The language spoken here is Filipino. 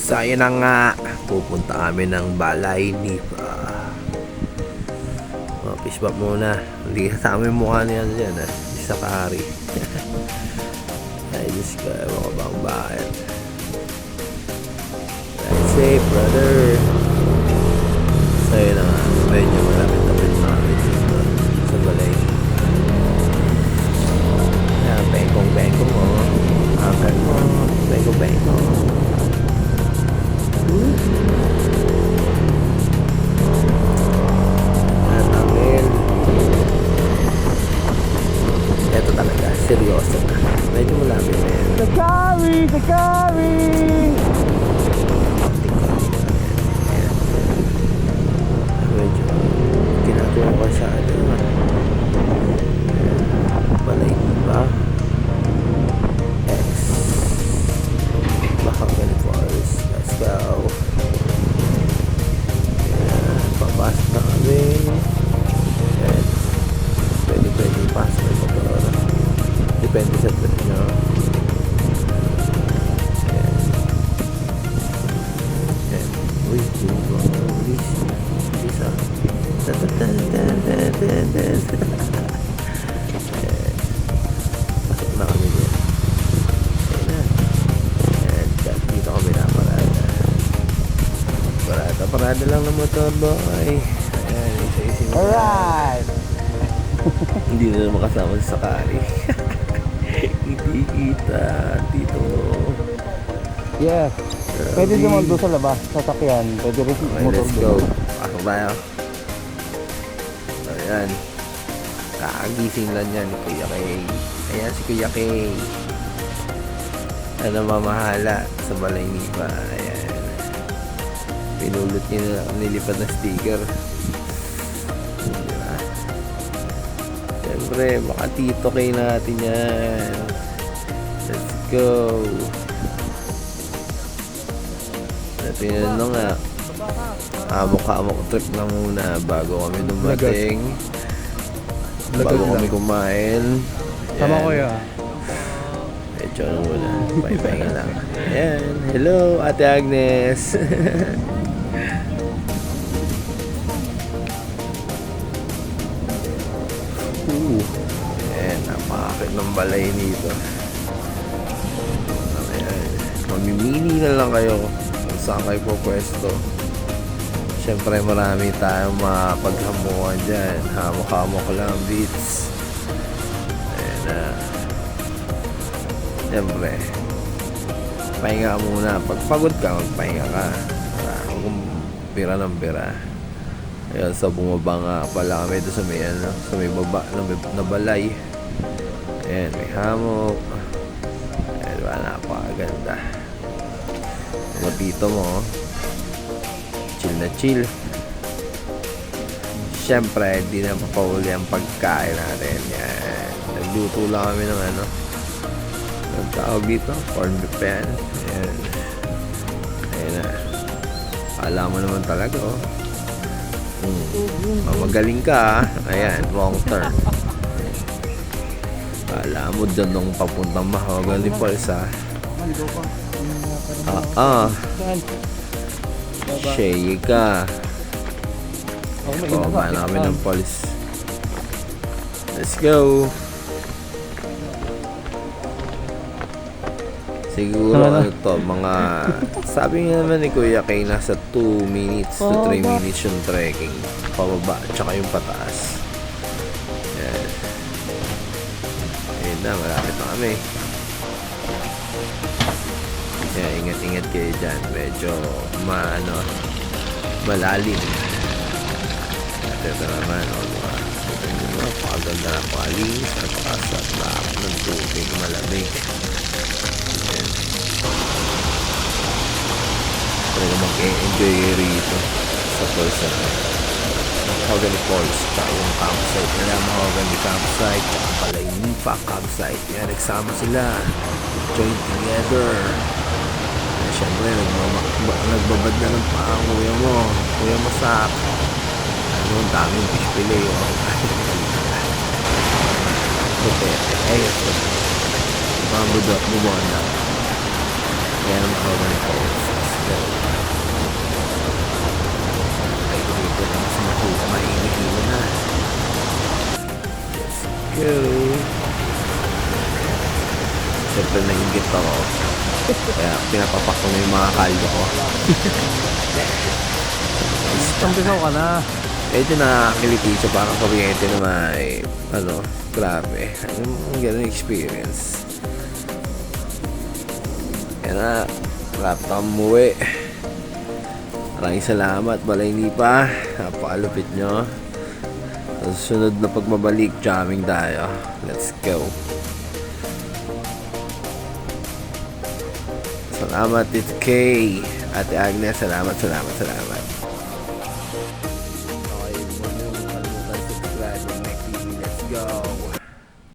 So ayun na nga, pupunta kami ng Balay Nipa. Fish bump muna. Hindi kasama yung mukha niya dyan Isa Kari. Ay Diyos ko, ewan ko bang bakit. Ride safe brother. So ayun na nga, medyo malapit-lapit na kami dito sa Balay. Bengkong Angkat mo. Bengkong Ito talaga, seryoso na. Medyo malapit na yan. The curry! Medyo ginagawa ko sa Balay Nipa X Mahogany Forest. Let's go. Papasok na kami. Pwede pasok na motor. Depende sa trip nyo. Uy, Lisa. Pasok na kami dyan. Dito kami na parada lang ng motor boy. Ayan, isa-isip. Alright! Hindi na makasama sa Kari. Hindi kita dito. Yes. Pwede naman doon sa labas, sasakyan. Pwede rin Okay, motor let's go. Pasok tayo. So, ayan. Kakagising lang yan ni Kuya Kay. Ayan si Kuya Kay. Ano mamahala sa Balay Nipa. Ayan. Pinulot niya na nilipad na sticker. Diba? Siyempre, makatito Kay natin yan. Let's go. Tinanong nga, amok-amok trip lang muna bago kami dumating, bago kami kumain. Tama ko yan. Medyo ano muna, pahinga lang. Ayan, hello Ate Agnes. Ayan, napakakit ng balay nito. Ayan, mamimili na lang kayo saan kayo po pwesto. Siyempre marami tayong mapaghamuan dyan. Hamok-hamok lang beats. Ayan na. Siyempre pahinga ka muna. Pag pagod ka, magpahinga ka. Kung pira ng pira. Ayan, so bumaba nga pala kami doon sa may baba na balay. Ayan, may hamok. Ayan, diba, napakaganda. Matito mo, chill na chill. Siyempre, di na papauli ang pagkain natin. Yan. Nagluto lang kami ng ang tawag dito, corn beef yan. Ayan. Ayan na. Alam mo naman talaga, oh. Magaling ka, ayan, wrong turn. Alam mo dyan nung papuntang Mahogany Falls, Shea ka. Pababa na kami ng police. Let's go. Siguro mga sabi nga naman ni Kuya Kay nasa 2 minutes to 3 minutes yung trekking pababa tsaka yung pataas. Yan. Ayun na, malapit na kami. Kaya ingat-ingat kayo dyan. Medyo malalim. At ito naman, napakaganda na palinis, napakasarap ng tubig, malamig. Ayan. Talaga mag-enjoy rito sa falls na Mahogany Falls. Tsaka yung campsite nila, Mahogany Campsite, tsaka Balay Nipa Campsite. Yan, nagsama sila. Join together. Siyempre, nagbabad na ng paa ang kuya mo sa ang daming fish fillet, oh. Mga budok, bubona. Kaya naman ako ganito. Ay, dito na mas mahihilo na. Let's go. Siyempre nainggit ako. Kaya pinapapak ko na yung mga kaldo ko. Tampisaw ka na. Medyo nakakiliti siya, parang kuryente na may, grabe. Ang ganun experience. Kaya na, malapit akong umuwi. Maraming salamat, Balay Nipa. Napakalupit nyo. Sa susunod na pagmabalik, jamming tayo. Let's go. Salamat, Tito K. Ate Agnes, salamat.